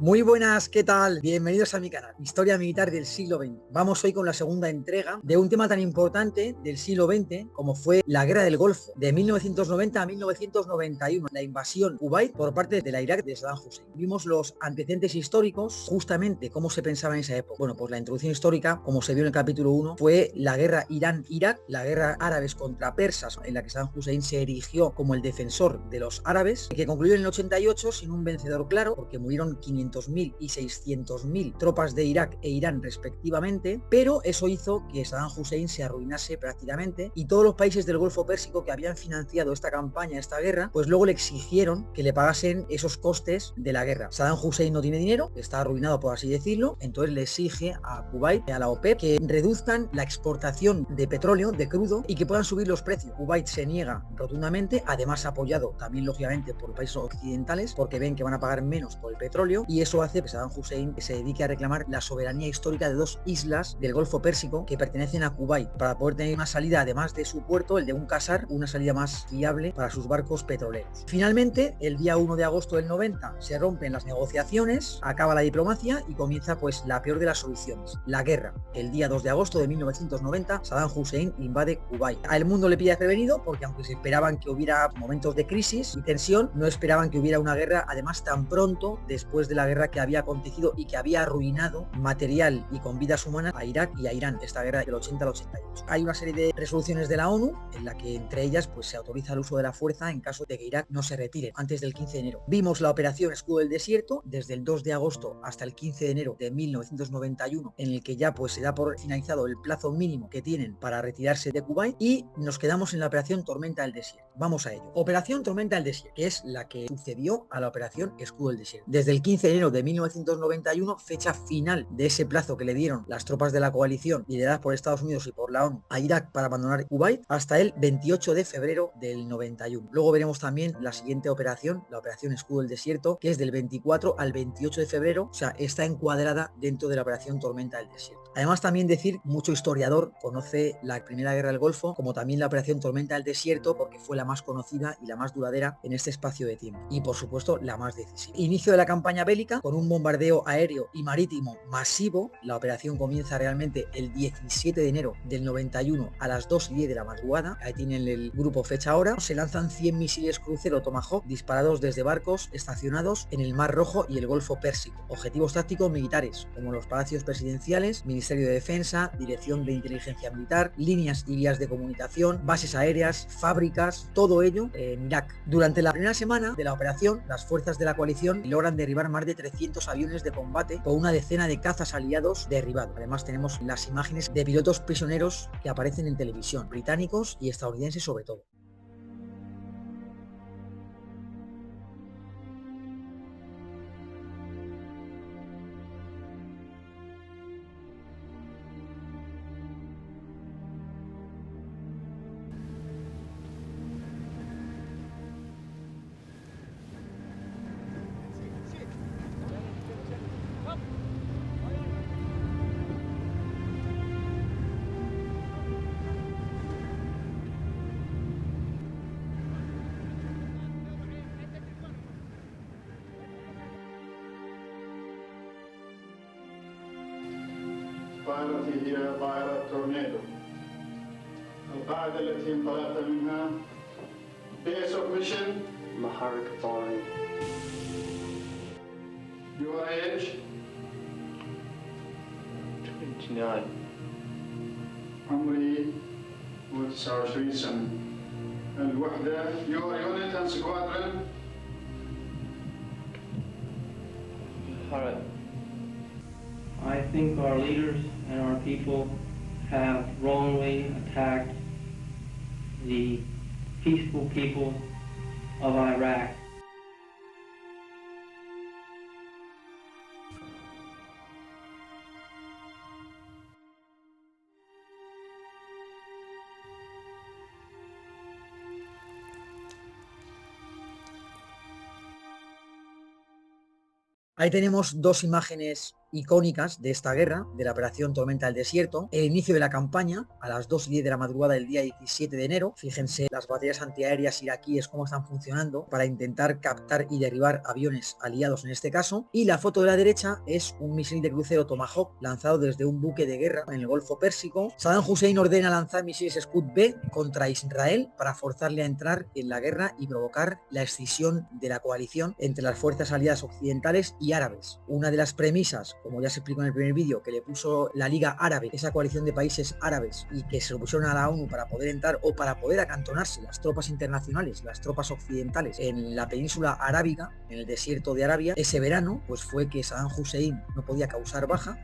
Muy buenas, ¿qué tal? Bienvenidos a mi canal, Historia Militar del siglo XX. Vamos hoy con la segunda entrega de un tema tan importante del siglo XX como fue la Guerra del Golfo, de 1990 a 1991, la invasión Kuwait por parte de la Irak de Saddam Hussein. Vimos los antecedentes históricos, justamente cómo se pensaba en esa época. Bueno, pues la introducción histórica, como se vio en el capítulo 1, fue la guerra Irán-Irak, la guerra árabes contra persas, en la que Saddam Hussein se erigió como el defensor de los árabes, que concluyó en el 88 sin un vencedor claro, porque murieron 500.000 y 600.000 tropas de Irak e Irán respectivamente, pero eso hizo que Saddam Hussein se arruinase prácticamente y todos los países del Golfo Pérsico que habían financiado esta campaña, esta guerra, pues luego le exigieron que le pagasen esos costes de la guerra. Saddam Hussein no tiene dinero, está arruinado por así decirlo, entonces le exige a Kuwait, a la OPEP, que reduzcan la exportación de petróleo, de crudo, y que puedan subir los precios. Kuwait se niega rotundamente, además apoyado también lógicamente por países occidentales, porque ven que van a pagar menos por el petróleo, y eso hace que Saddam Hussein se dedique a reclamar la soberanía histórica de dos islas del Golfo Pérsico que pertenecen a Kuwait, para poder tener una salida, además de su puerto, el de Qasr, una salida más fiable para sus barcos petroleros. Finalmente, el día 1 de agosto del 90 se rompen las negociaciones, acaba la diplomacia y comienza pues la peor de las soluciones, la guerra. El día 2 de agosto de 1990, Saddam Hussein invade Kuwait. Al mundo le pilla prevenido porque aunque se esperaban que hubiera momentos de crisis y tensión, no esperaban que hubiera una guerra, además tan pronto después de la guerra que había acontecido y que había arruinado material y con vidas humanas a Irak y a Irán, esta guerra del 80 al 88. Hay una serie de resoluciones de la ONU en la que entre ellas pues se autoriza el uso de la fuerza en caso de que Irak no se retire antes del 15 de enero. Vimos la operación Escudo del Desierto desde el 2 de agosto hasta el 15 de enero de 1991, en el que ya pues se da por finalizado el plazo mínimo que tienen para retirarse de Kuwait, y nos quedamos en la operación Tormenta del Desierto. Vamos a ello. Operación Tormenta del Desierto, que es la que sucedió a la operación Escudo del Desierto. Desde el 15 de enero de 1991, fecha final de ese plazo que le dieron las tropas de la coalición lideradas por Estados Unidos y por la ONU a Irak para abandonar Kuwait, hasta el 28 de febrero del 91. Luego veremos también la siguiente operación, la operación Escudo del Desierto, que es del 24 al 28 de febrero, o sea, está encuadrada dentro de la operación Tormenta del Desierto. Además, también decir, mucho historiador conoce la Primera Guerra del Golfo como también la operación Tormenta del Desierto, porque fue la más conocida y la más duradera en este espacio de tiempo, y por supuesto la más decisiva. Inicio de la campaña bélica con un bombardeo aéreo y marítimo masivo. La operación comienza realmente el 17 de enero del 91 a las 2:10 de la madrugada. Ahí tienen el grupo fecha hora. Se lanzan 100 misiles crucero Tomahawk disparados desde barcos estacionados en el Mar Rojo y el Golfo Pérsico. Objetivos tácticos militares como los palacios presidenciales, Ministerio de Defensa, Dirección de Inteligencia Militar, líneas y vías de comunicación, bases aéreas, fábricas, todo ello en Irak. Durante la primera semana de la operación, las fuerzas de la coalición logran derribar más de 300 aviones de combate con una decena de cazas aliados derribados. Además tenemos las imágenes de pilotos prisioneros que aparecen en televisión, británicos y estadounidenses sobre todo. طائرتي هي طائرة تورنيدو. القاعدة التي انطلقت منها Base of Mission Maharik Bari. Your age 29. عمري 29 سنة. الوحدة Your Unit and Squadron Alright. I think our leaders and our people have wrongly attacked the peaceful people of Iraq. Ahí tenemos dos imágenes icónicas de esta guerra, de la operación Tormenta del Desierto, el inicio de la campaña a las 2:10 de la madrugada del día 17 de enero. Fíjense las baterías antiaéreas iraquíes cómo están funcionando para intentar captar y derribar aviones aliados en este caso. Y la foto de la derecha es un misil de crucero Tomahawk lanzado desde un buque de guerra en el Golfo Pérsico. Saddam Hussein ordena lanzar misiles Scud-B contra Israel para forzarle a entrar en la guerra y provocar la escisión de la coalición entre las fuerzas aliadas occidentales y árabes. Una de las premisas, como ya se explicó en el primer vídeo, que le puso la Liga Árabe, esa coalición de países árabes, y que se lo pusieron a la ONU para poder entrar o para poder acantonarse las tropas internacionales, las tropas occidentales en la península arábiga, en el desierto de Arabia, ese verano, pues fue que Saddam Hussein no podía causar baja,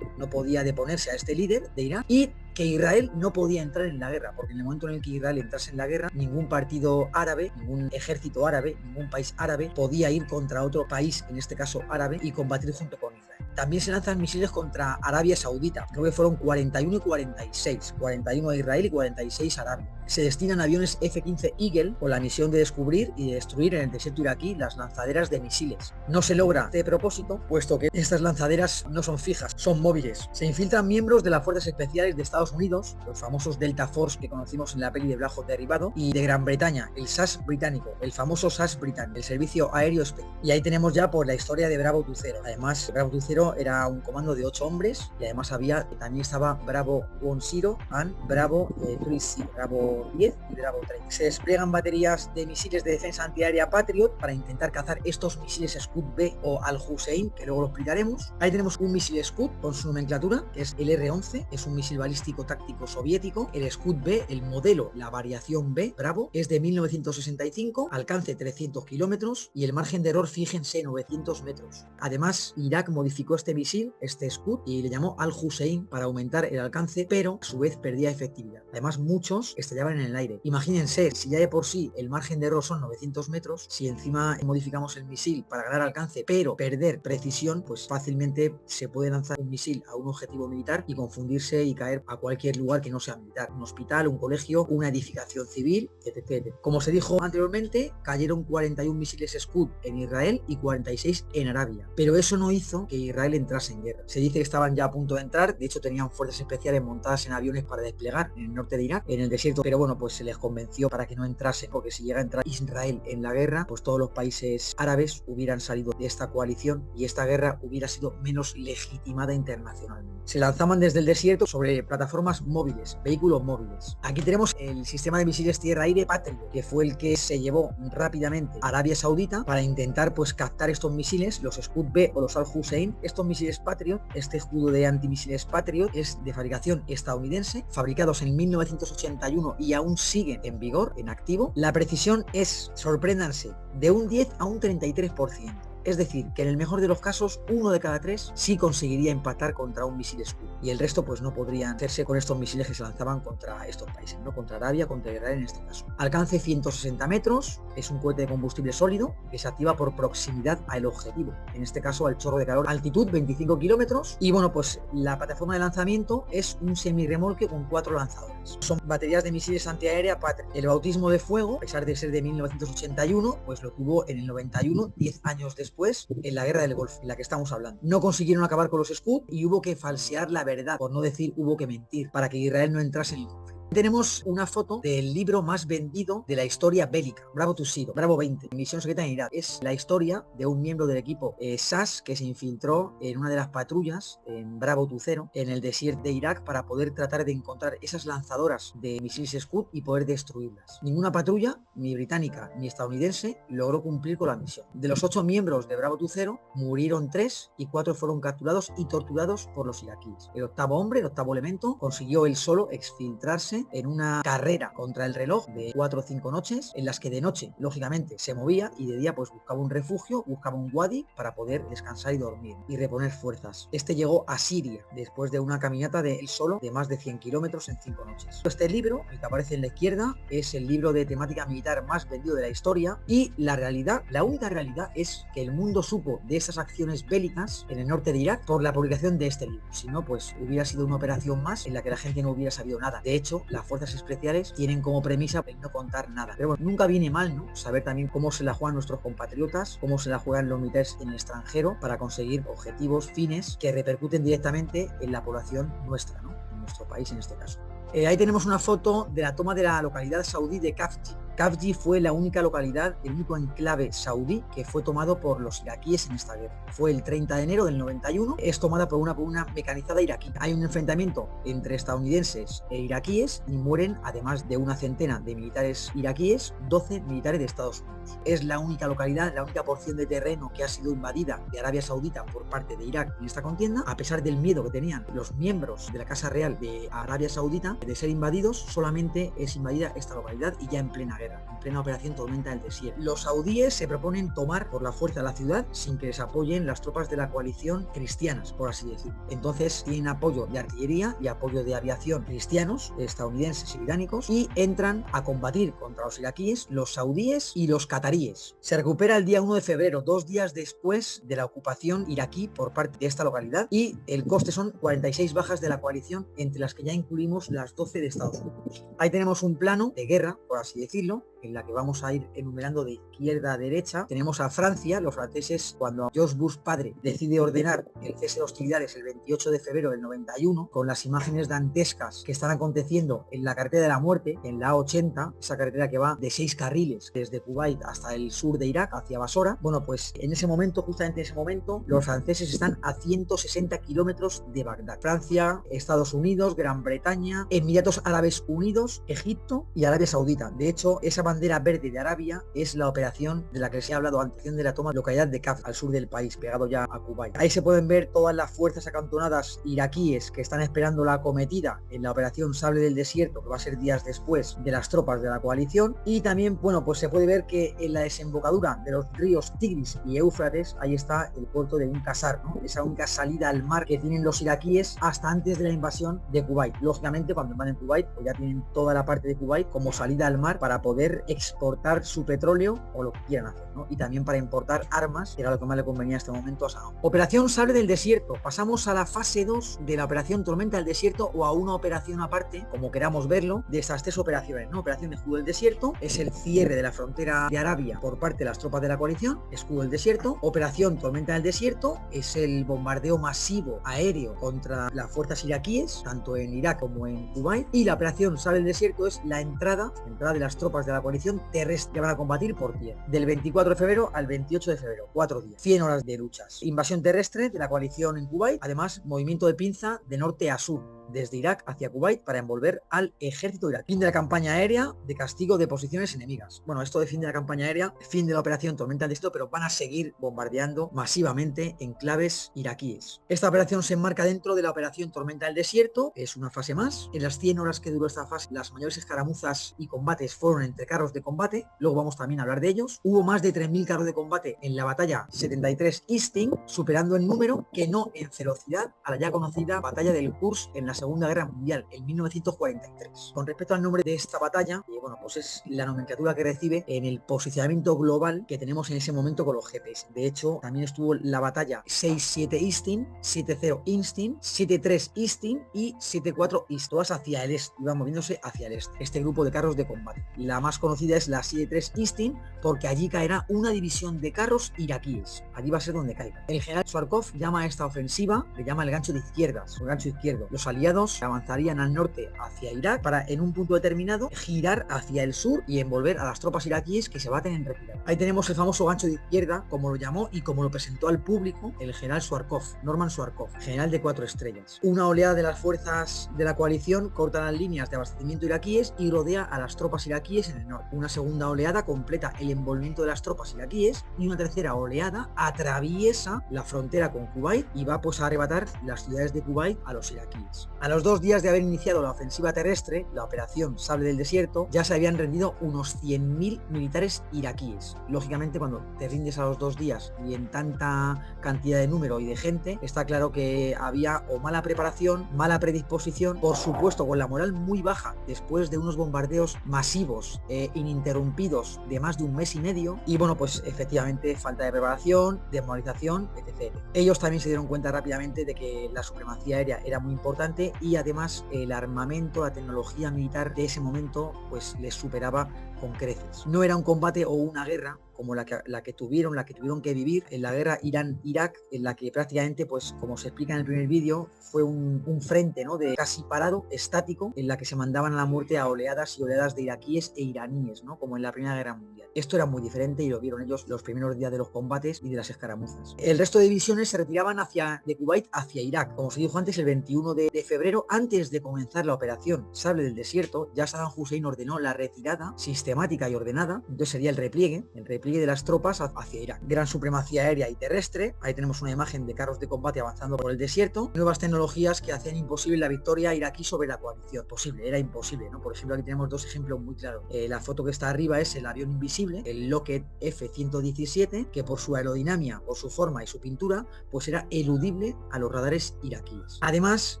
no podía deponerse a este líder de Irak, y que Israel no podía entrar en la guerra, porque en el momento en el que Israel entrase en la guerra, ningún partido árabe, ningún ejército árabe, ningún país árabe podía ir contra otro país, en este caso árabe, y combatir junto con Israel. También se lanzan misiles contra Arabia Saudita, creo que fueron 41 y 46, 41 a Israel y 46 a Arabia. Se destinan aviones F-15 Eagle con la misión de descubrir y de destruir en el desierto iraquí las lanzaderas de misiles. No se logra este propósito, puesto que estas lanzaderas no son fijas, son móviles. Se infiltran miembros de las fuerzas especiales de Estados Unidos, los famosos Delta Force que conocimos en la peli de Black Hawk Derribado, y de Gran Bretaña, el SAS británico, el famoso SAS británico, el servicio aéreo especial. Y ahí tenemos ya por la historia de Bravo Tucero. Además, Bravo Tucero era un comando de 8 hombres y además también estaba Bravo 10 and Bravo 30, Bravo 10 y Bravo 30. Se despliegan baterías de misiles de defensa antiaérea Patriot para intentar cazar estos misiles Scud-B o Al-Hussein, que luego lo explicaremos. Ahí tenemos un misil Scud con su nomenclatura, que es el R-11, es un misil balístico táctico soviético. El Scud-B, el modelo, la variación B, Bravo, es de 1965, alcance 300 kilómetros y el margen de error, fíjense, 900 metros. Además, Irak modificó este misil, este Scud, y le llamó Al-Hussein para aumentar el alcance, pero a su vez perdía efectividad. Además, muchos estallaban en el aire. Imagínense, si ya de por sí el margen de error son 900 metros, si encima modificamos el misil para ganar alcance, pero perder precisión, pues fácilmente se puede lanzar un misil a un objetivo militar y confundirse y caer a cualquier lugar que no sea militar, un hospital, un colegio, una edificación civil, etc. Como se dijo anteriormente, cayeron 41 misiles Scud en Israel y 46 en Arabia, pero eso no hizo que Israel entrase en guerra. Se dice que estaban ya a punto de entrar, de hecho tenían fuerzas especiales montadas en aviones para desplegar en el norte de Irak, en el desierto, pero bueno, pues se les convenció para que no entrasen, porque si llega a entrar Israel en la guerra, pues todos los países árabes hubieran salido de esta coalición y esta guerra hubiera sido menos legitimada internacionalmente. Se lanzaban desde el desierto sobre plataformas móviles, vehículos móviles. Aquí tenemos el sistema de misiles tierra-aire Patriot, que fue el que se llevó rápidamente a Arabia Saudita para intentar pues captar estos misiles, los Scud-B o los Al-Hussein. Estos misiles Patriot, este escudo de antimisiles Patriot, es de fabricación estadounidense, fabricados en 1981 y aún siguen en vigor, en activo. La precisión es, sorpréndanse, de un 10 a un 33%. Es decir, que en el mejor de los casos, 1 de cada 3 sí conseguiría empatar contra un misil Scud. Y el resto pues no podrían hacerse con estos misiles que se lanzaban contra estos países, ¿no? Contra Arabia, contra Israel en este caso. Alcance 160 metros, es un cohete de combustible sólido que se activa por proximidad al objetivo, en este caso al chorro de calor. Altitud 25 kilómetros y bueno, pues la plataforma de lanzamiento es un semirremolque con 4 lanzadores. Son baterías de misiles antiaérea Patriot. El bautismo de fuego, a pesar de ser de 1981, pues lo tuvo en el 91, 10 años después, en la guerra del Golfo, en la que estamos hablando. No consiguieron acabar con los Scud y hubo que falsear la verdad, por no decir hubo que mentir, para que Israel no entrase en el conflicto. Tenemos una foto del libro más vendido de la historia bélica, Bravo Tucero, Bravo 20, Misión Secreta en Irak. Es la historia de un miembro del equipo SAS que se infiltró en una de las patrullas en Bravo Tucero, en el desierto de Irak, para poder tratar de encontrar esas lanzadoras de misiles Scud y poder destruirlas. Ninguna patrulla, ni británica ni estadounidense, logró cumplir con la misión. De los 8 miembros de Bravo Tucero, murieron 3 y 4 fueron capturados y torturados por los iraquíes. El octavo hombre, el octavo elemento, consiguió él solo exfiltrarse en una carrera contra el reloj de 4 o 5 noches, en las que de noche, lógicamente, se movía y de día pues buscaba un refugio, buscaba un wadi para poder descansar y dormir y reponer fuerzas. Este llegó a Siria después de una caminata de él solo de más de 100 kilómetros en 5 noches. Este libro, el que aparece en la izquierda, es el libro de temática militar más vendido de la historia y la realidad, la única realidad es que el mundo supo de esas acciones bélicas en el norte de Irak por la publicación de este libro. Si no, pues hubiera sido una operación más en la que la gente no hubiera sabido nada. De hecho, las fuerzas especiales tienen como premisa el no contar nada. Pero bueno, nunca viene mal, ¿no? Saber también cómo se la juegan nuestros compatriotas, cómo se la juegan los militares en el extranjero para conseguir objetivos, fines que repercuten directamente en la población nuestra, ¿no? En nuestro país en este caso. Ahí tenemos una foto de la toma de la localidad saudí de Khafji. Khafji fue la única localidad, el único enclave saudí que fue tomado por los iraquíes en esta guerra. Fue el 30 de enero del 91, es tomada por una mecanizada iraquí. Hay un enfrentamiento entre estadounidenses e iraquíes y mueren, además de una centena de militares iraquíes, 12 militares de Estados Unidos. Es la única localidad, la única porción de terreno que ha sido invadida de Arabia Saudita por parte de Irak en esta contienda, a pesar del miedo que tenían los miembros de la Casa Real de Arabia Saudita de ser invadidos. Solamente es invadida esta localidad y ya en plena guerra, en plena operación Tormenta del Desierto. Los saudíes se proponen tomar por la fuerza la ciudad sin que les apoyen las tropas de la coalición cristianas, por así decirlo. Entonces tienen apoyo de artillería y apoyo de aviación cristianos, estadounidenses y británicos, y entran a combatir contra los iraquíes, los saudíes y los cataríes. Se recupera el día 1 de febrero, 2 días después de la ocupación iraquí por parte de esta localidad, y el coste son 46 bajas de la coalición, entre las que ya incluimos las 12 de Estados Unidos. Ahí tenemos un plano de guerra, por así decirlo, en la que vamos a ir enumerando de izquierda a derecha. Tenemos a Francia, los franceses, cuando George Bush padre decide ordenar el cese de hostilidades el 28 de febrero del 91, con las imágenes dantescas que están aconteciendo en la carretera de la muerte, en la A80, esa carretera que va de 6 carriles desde Kuwait hasta el sur de Irak, hacia Basora. Bueno, pues en ese momento, justamente en ese momento, los franceses están a 160 kilómetros de Bagdad. Francia, Estados Unidos, Gran Bretaña, Emiratos Árabes Unidos, Egipto y Arabia Saudita. De hecho, esa bandera verde de Arabia es la operación de la que les he hablado antes, de la toma de localidad de Khafji, al sur del país, pegado ya a Kuwait. Ahí se pueden ver todas las fuerzas acantonadas iraquíes que están esperando la acometida en la operación Sable del Desierto, que va a ser días después de las tropas de la coalición. Y también, bueno, pues se puede ver que en la desembocadura de los ríos Tigris y Éufrates, ahí está el puerto de Qasr, ¿no? Esa única salida al mar que tienen los iraquíes hasta antes de la invasión de Kuwait. Lógicamente, cuando invaden Kuwait, pues ya tienen toda la parte de Kuwait como salida al mar para poder exportar su petróleo o lo que quieran hacer, ¿no? Y también para importar armas, que era lo que más le convenía en este momento a Saddam. Operación Sable del Desierto. Pasamos a la fase 2 de la operación Tormenta del Desierto, o a una operación aparte, como queramos verlo, de estas 3 operaciones, ¿no? Operación Escudo del Desierto es el cierre de la frontera de Arabia por parte de las tropas de la coalición. Escudo del Desierto. Operación Tormenta del Desierto es el bombardeo masivo aéreo contra las fuerzas iraquíes, tanto en Irak como en Kuwait. Y la operación Sable del Desierto es la entrada de las tropas de la coalición terrestre, que van a combatir por tierra, del 24 de febrero al 28 de febrero, 4 días, 100 horas de luchas. Invasión terrestre de la coalición en Kuwait, además movimiento de pinza de norte a sur, desde Irak hacia Kuwait, para envolver al ejército iraquí. Fin de la campaña aérea de castigo de posiciones enemigas. Bueno, esto de fin de la campaña aérea, fin de la operación Tormenta del Desierto, pero van a seguir bombardeando masivamente enclaves iraquíes. Esta operación se enmarca dentro de la operación Tormenta del Desierto, es una fase más. En las 100 horas que duró esta fase, las mayores escaramuzas y combates fueron entre carros de combate, luego vamos también a hablar de ellos. Hubo más de 3.000 carros de combate en la batalla 73 Isting, superando en número, que no en velocidad, a la ya conocida batalla del Kursk en la Segunda Guerra Mundial, en 1943. Con respecto al nombre de esta batalla, bueno, pues es la nomenclatura que recibe en el posicionamiento global que tenemos en ese momento con los GPS. De hecho, también estuvo la batalla 6-7 Isting, 7-0 Isting, 7-3 Isting y 7-4 Ist, todas hacia el este, iban moviéndose hacia el este, este grupo de carros de combate. La más conocida es la 7-3 Isting, porque allí caerá una división de carros iraquíes. Allí va a ser donde caiga. El general Zhukov llama a esta ofensiva, le llama el gancho de izquierdas, el gancho izquierdo. Los aliados avanzarían al norte hacia Irak para, en un punto determinado, girar hacia el sur y envolver a las tropas iraquíes que se baten en retirada. Ahí tenemos el famoso gancho de izquierda, como lo llamó y como lo presentó al público el general Zhukov, Norman Zhukov, general de 4 estrellas. Una oleada de las fuerzas de la coalición corta las líneas de abastecimiento iraquíes y rodea a las tropas iraquíes en el norte. Una segunda oleada completa el envolvimiento de las tropas iraquíes, y una tercera oleada atraviesa la frontera con Kuwait y va pues a arrebatar las ciudades de Kuwait a los iraquíes. A los 2 días de haber iniciado la ofensiva terrestre, la operación Sable del Desierto, ya se habían rendido unos 100.000 militares iraquíes. Lógicamente, cuando te rindes a los 2 días y en tanta cantidad de número y de gente, está claro que había o mala preparación, mala predisposición, por supuesto con la moral muy baja después de unos bombardeos masivos ininterrumpidos de más de un mes y medio, y bueno, pues efectivamente falta de preparación, desmoralización, etc. Ellos también se dieron cuenta rápidamente de que la supremacía aérea era muy importante y además el armamento, la tecnología militar de ese momento pues les superaba con creces. No era un combate o una guerra como la que tuvieron que vivir en la guerra Irán-Irak, en la que prácticamente, pues como se explica en el primer vídeo, fue un frente, ¿no?, de casi parado, estático, en la que se mandaban a la muerte a oleadas y oleadas de iraquíes e iraníes, ¿no?, como en la Primera Guerra Mundial. Esto era muy diferente y lo vieron ellos los primeros días de los combates y de las escaramuzas. El resto de divisiones se retiraban de Kuwait hacia Irak. Como se dijo antes, el 21 de febrero, antes de comenzar la operación Sable del Desierto, ya Saddam Hussein ordenó la retirada sistemática y ordenada. Entonces sería el repliegue de las tropas hacia Irak. Gran supremacía aérea y terrestre. Ahí tenemos una imagen de carros de combate avanzando por el desierto. Nuevas tecnologías que hacían imposible la victoria iraquí sobre la coalición. Era imposible, ¿no? Por ejemplo, aquí tenemos dos ejemplos muy claros. La foto que está arriba es el avión invisible, el Lockheed F-117, que por su aerodinámica, por su forma y su pintura, pues era eludible a los radares iraquíes. Además,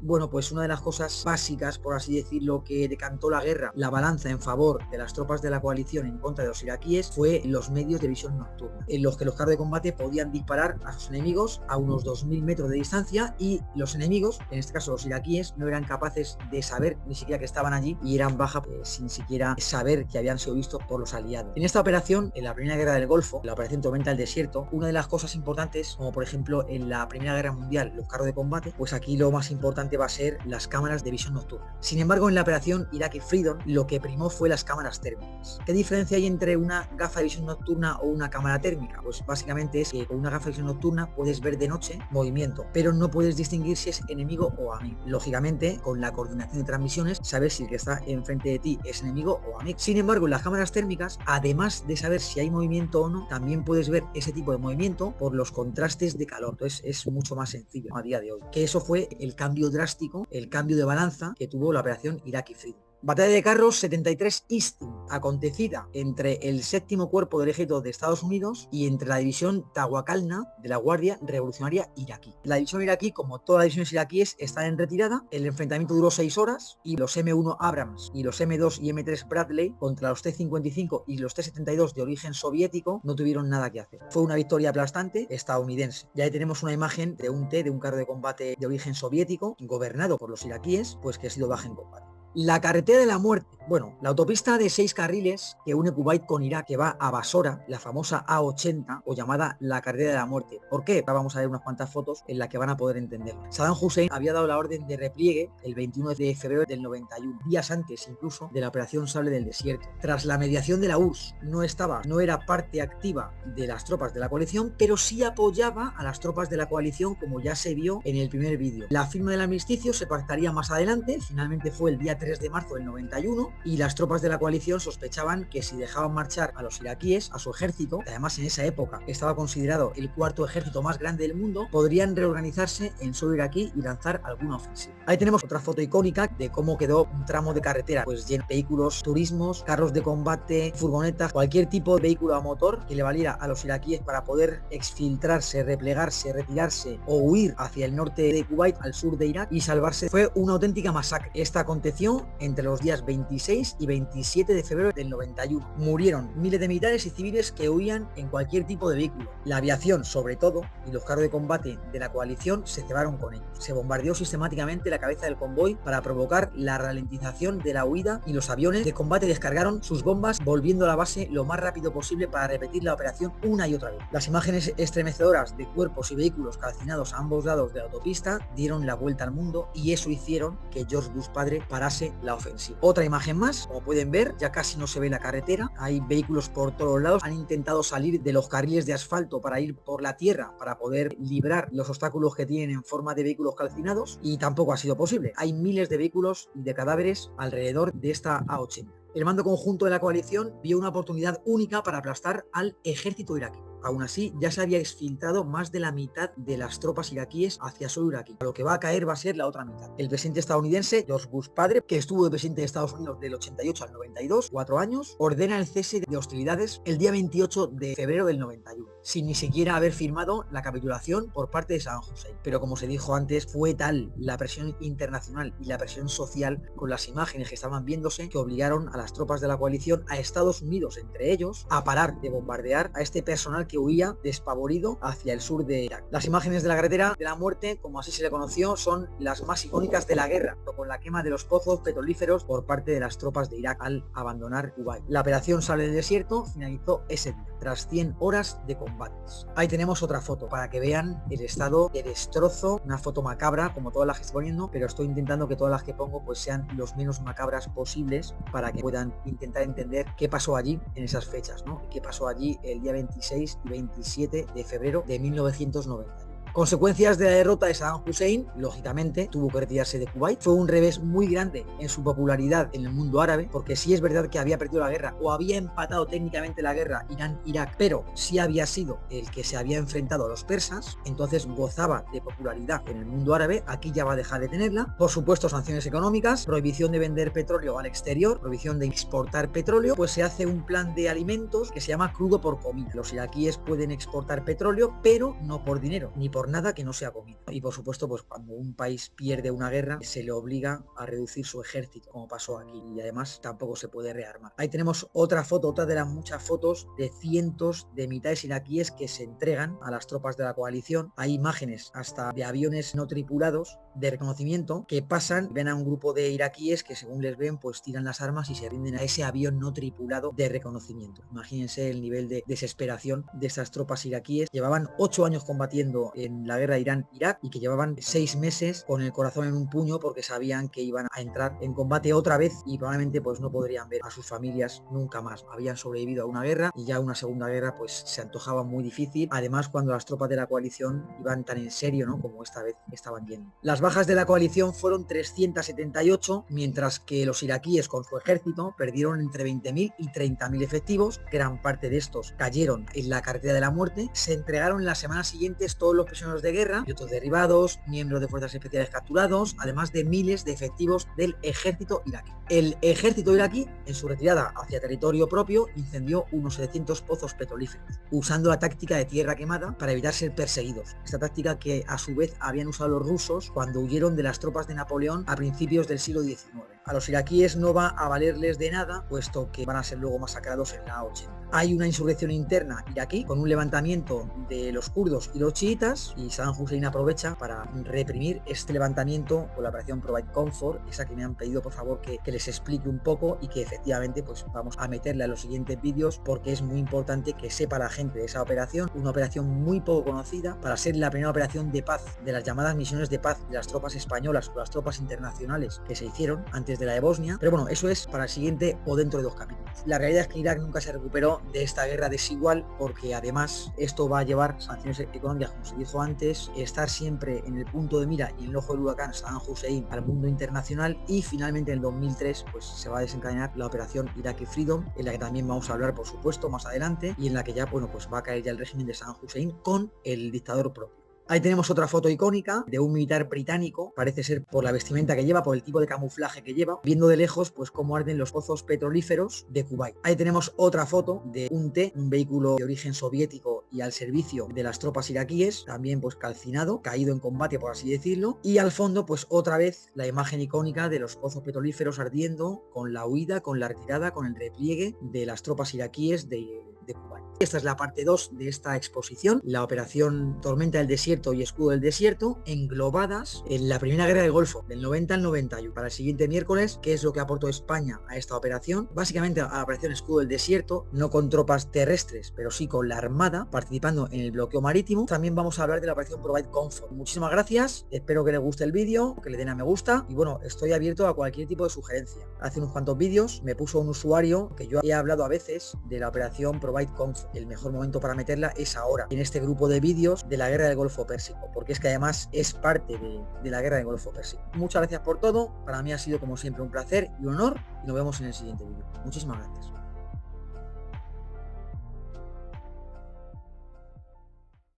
bueno, pues una de las cosas básicas, por así decirlo, que decantó la guerra, la balanza en favor de las tropas de la coalición en contra de los iraquíes, fue los medios de visión nocturna, en los que los carros de combate podían disparar a sus enemigos a unos 2000 metros de distancia, y los enemigos, en este caso los iraquíes, no eran capaces de saber ni siquiera que estaban allí y eran baja sin siquiera saber que habían sido vistos por los aliados. En esta operación, en la Primera Guerra del Golfo, la operación Tormenta del Desierto, una de las cosas importantes, como por ejemplo en la Primera Guerra Mundial, los carros de combate, pues aquí lo más importante va a ser las cámaras de visión nocturna. Sin embargo, en la operación Iraqi Freedom, lo que primó fue las cámaras térmicas. ¿Qué diferencia hay entre una gafa de visión nocturna o una cámara térmica? Pues básicamente es que con una gafa de visión nocturna puedes ver de noche movimiento, pero no puedes distinguir si es enemigo o amigo. Lógicamente, con la coordinación de transmisiones, sabes si el que está enfrente de ti es enemigo o amigo. Sin embargo, en las cámaras térmicas, además de saber si hay movimiento o no, también puedes ver ese tipo de movimiento por los contrastes de calor. Entonces es mucho más sencillo a día de hoy. Que eso fue el cambio drástico, el cambio de balanza que tuvo la operación Iraqi Freedom. Batalla de carros 73 Easting, acontecida entre el 7º Cuerpo del Ejército de Estados Unidos y entre la división Tawakalna de la Guardia Revolucionaria Iraquí. La división iraquí, como todas las divisiones iraquíes, está en retirada. El enfrentamiento duró 6 horas y los M1 Abrams y los M2 y M3 Bradley contra los T-55 y los T-72 de origen soviético no tuvieron nada que hacer. Fue una victoria aplastante estadounidense. Y ahí tenemos una imagen de un carro de combate de origen soviético gobernado por los iraquíes, pues que ha sido baja en combate. La carretera de la muerte. Bueno, la autopista de 6 carriles que une Kuwait con Irak, que va a Basora, la famosa A80 o llamada la carretera de la muerte. ¿Por qué? Ahora vamos a ver unas cuantas fotos en las que van a poder entenderlo. Saddam Hussein había dado la orden de repliegue el 21 de febrero del 91, días antes incluso de la operación Sable del Desierto. Tras la mediación de la URSS, no era parte activa de las tropas de la coalición, pero sí apoyaba a las tropas de la coalición, como ya se vio en el primer vídeo. La firma del armisticio se pactaría más adelante, finalmente fue el día 3 de marzo del 91, y las tropas de la coalición sospechaban que si dejaban marchar a los iraquíes, a su ejército, que además en esa época estaba considerado el 4º ejército más grande del mundo, podrían reorganizarse en suelo iraquí y lanzar alguna ofensiva. Ahí tenemos otra foto icónica de cómo quedó un tramo de carretera, pues lleno de vehículos, turismos, carros de combate, furgonetas, cualquier tipo de vehículo a motor que le valiera a los iraquíes para poder exfiltrarse, replegarse, retirarse o huir hacia el norte de Kuwait, al sur de Irak, y salvarse. Fue una auténtica masacre. Esta aconteció entre los días 26 y 27 de febrero del 91. Murieron miles de militares y civiles que huían en cualquier tipo de vehículo. La aviación, sobre todo, y los carros de combate de la coalición se cebaron con ellos. Se bombardeó sistemáticamente la cabeza del convoy para provocar la ralentización de la huida, y los aviones de combate descargaron sus bombas volviendo a la base lo más rápido posible para repetir la operación una y otra vez. Las imágenes estremecedoras de cuerpos y vehículos calcinados a ambos lados de la autopista dieron la vuelta al mundo, y eso hicieron que George Bush padre parase la ofensiva. Otra imagen más, como pueden ver, ya casi no se ve la carretera, hay vehículos por todos lados, han intentado salir de los carriles de asfalto para ir por la tierra para poder librar los obstáculos que tienen en forma de vehículos calcinados, y tampoco ha sido posible. Hay miles de vehículos y de cadáveres alrededor de esta A80. El mando conjunto de la coalición vio una oportunidad única para aplastar al ejército iraquí. Aún así, ya se había exfiltrado más de la mitad de las tropas iraquíes hacia suelo iraquí. Lo que va a caer va a ser la otra mitad. El presidente estadounidense, George Bush padre, que estuvo de presidente de Estados Unidos del 88 al 92, 4 años, ordena el cese de hostilidades el día 28 de febrero del 91, sin ni siquiera haber firmado la capitulación por parte de Saddam Hussein. Pero como se dijo antes, fue tal la presión internacional y la presión social con las imágenes que estaban viéndose que obligaron a las tropas de la coalición, a Estados Unidos entre ellos, a parar de bombardear a este personal que que huía despavorido hacia el sur de Irak. Las imágenes de la carretera de la muerte, como así se le conoció, son las más icónicas de la guerra, con la quema de los pozos petrolíferos por parte de las tropas de Irak al abandonar Kuwait. La operación Sable del Desierto finalizó ese día, tras 100 horas de combates. Ahí tenemos otra foto para que vean el estado de destrozo, una foto macabra como todas las que estoy poniendo, pero estoy intentando que todas las que pongo pues sean los menos macabras posibles para que puedan intentar entender qué pasó allí en esas fechas, ¿no? Qué pasó allí el día 26 y 27 de febrero de 1990. Consecuencias de la derrota de Saddam Hussein, lógicamente, tuvo que retirarse de Kuwait. Fue un revés muy grande en su popularidad en el mundo árabe, porque sí es verdad que había perdido la guerra o había empatado técnicamente la guerra Irán-Irak, pero sí había sido el que se había enfrentado a los persas, entonces gozaba de popularidad en el mundo árabe. Aquí ya va a dejar de tenerla. Por supuesto, sanciones económicas, prohibición de vender petróleo al exterior, prohibición de exportar petróleo, pues se hace un plan de alimentos que se llama crudo por comida. Los iraquíes pueden exportar petróleo, pero no por dinero, ni por nada que no sea comida. Y por supuesto, pues cuando un país pierde una guerra, se le obliga a reducir su ejército, como pasó aquí, y además tampoco se puede rearmar. Ahí tenemos otra foto, otra de las muchas fotos de cientos de militares iraquíes que se entregan a las tropas de la coalición. Hay imágenes hasta de aviones no tripulados de reconocimiento que pasan, ven a un grupo de iraquíes que según les ven, pues tiran las armas y se rinden a ese avión no tripulado de reconocimiento. Imagínense el nivel de desesperación de estas tropas iraquíes. Llevaban 8 años combatiendo en la guerra Irán-Irak y que llevaban 6 meses con el corazón en un puño porque sabían que iban a entrar en combate otra vez y probablemente pues no podrían ver a sus familias nunca más. Habían sobrevivido a una guerra y ya una segunda guerra pues se antojaba muy difícil, además cuando las tropas de la coalición iban tan en serio, ¿no?, como esta vez estaban yendo. Las bajas de la coalición fueron 378, mientras que los iraquíes con su ejército perdieron entre 20.000 y 30.000 efectivos. Gran parte de estos cayeron en la carretera de la muerte. Se entregaron en las semanas siguientes todos los prisioneros de guerra y otros derribados, miembros de fuerzas especiales capturados, además de miles de efectivos del ejército iraquí. El ejército iraquí, en su retirada hacia territorio propio, incendió unos 700 pozos petrolíferos, usando la táctica de tierra quemada para evitar ser perseguidos. Esta táctica que a su vez habían usado los rusos cuando huyeron de las tropas de Napoleón a principios del siglo XIX. A los iraquíes no va a valerles de nada, puesto que van a ser luego masacrados en la 80. Hay una insurrección interna iraquí con un levantamiento de los kurdos y los chiitas, y Saddam Hussein aprovecha para reprimir este levantamiento con la operación Provide Comfort, esa que me han pedido por favor que les explique un poco y que efectivamente pues vamos a meterla en los siguientes vídeos porque es muy importante que sepa la gente de esa operación, una operación muy poco conocida para ser la primera operación de paz de las llamadas misiones de paz de las tropas españolas o las tropas internacionales que se hicieron antes de la de Bosnia, pero bueno, eso es para el siguiente o dentro de 2 capítulos. La realidad es que Irak nunca se recuperó de esta guerra desigual porque además esto va a llevar sanciones económicas, como se dijo antes, estar siempre en el punto de mira y en el ojo del huracán Saddam Hussein al mundo internacional, y finalmente en el 2003 pues se va a desencadenar la operación Iraqi Freedom, en la que también vamos a hablar por supuesto más adelante, y en la que ya bueno pues va a caer ya el régimen de Saddam Hussein con el dictador propio. Ahí tenemos otra foto icónica de un militar británico, parece ser por la vestimenta que lleva, por el tipo de camuflaje que lleva, viendo de lejos pues cómo arden los pozos petrolíferos de Kuwait. Ahí tenemos otra foto de un T, un vehículo de origen soviético y al servicio de las tropas iraquíes, también pues calcinado, caído en combate por así decirlo, y al fondo pues otra vez la imagen icónica de los pozos petrolíferos ardiendo, con la huida, con la retirada, con el repliegue de las tropas iraquíes de Kuwait. Esta es la parte 2 de esta exposición, la operación Tormenta del Desierto y Escudo del Desierto, englobadas en la primera guerra del Golfo, del 90 al 91. Para el siguiente miércoles, ¿qué es lo que aportó España a esta operación? Básicamente a la operación Escudo del Desierto, no con tropas terrestres, pero sí con la armada, participando en el bloqueo marítimo. También vamos a hablar de la operación Provide Comfort. Muchísimas gracias, espero que les guste el vídeo, que le den a me gusta, y bueno, estoy abierto a cualquier tipo de sugerencia. Hace unos cuantos vídeos me puso un usuario que yo he hablado a veces de la operación Provide Comfort. El mejor momento para meterla es ahora, en este grupo de vídeos de la guerra del Golfo Pérsico, porque es que además es parte de la guerra del Golfo Pérsico. Muchas gracias por todo, para mí ha sido como siempre un placer y un honor, y nos vemos en el siguiente vídeo. Muchísimas gracias.